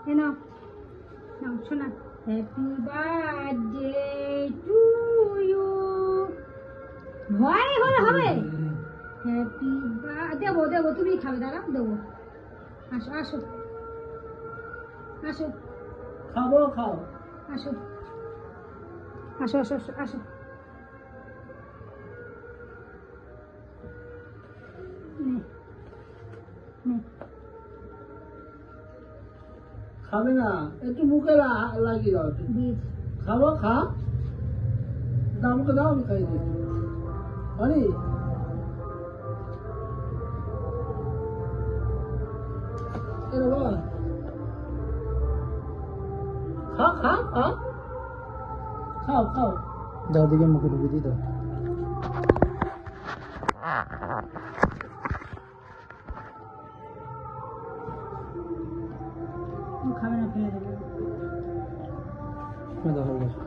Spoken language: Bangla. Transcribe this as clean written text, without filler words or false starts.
এ নাও নাও শোনা, হ্যাপি বার্থডে টু ইউ। ভয় হলে হবে? হ্যাপি দেবো দেবো, তুমি খাবে, দাঁড়াও দেবো। আসো আসো আসো, খাবো, খাও। আসো আসো আসো আসো আসো। নে নে, খাবে না, একটু মুখে লাগিয়ে দাও একটু। দিয়েছি। খাবো, খা। দাও, মুখে দাও, আমি খাই দিচ্ছি। অনি, এ বাবা, খা খা খা, খাও খাও। দাও দিকে মুখে ঢুকে দিই দাও। ও খাবে না, ফেলে দেবো। দাও হয়ে গেছে।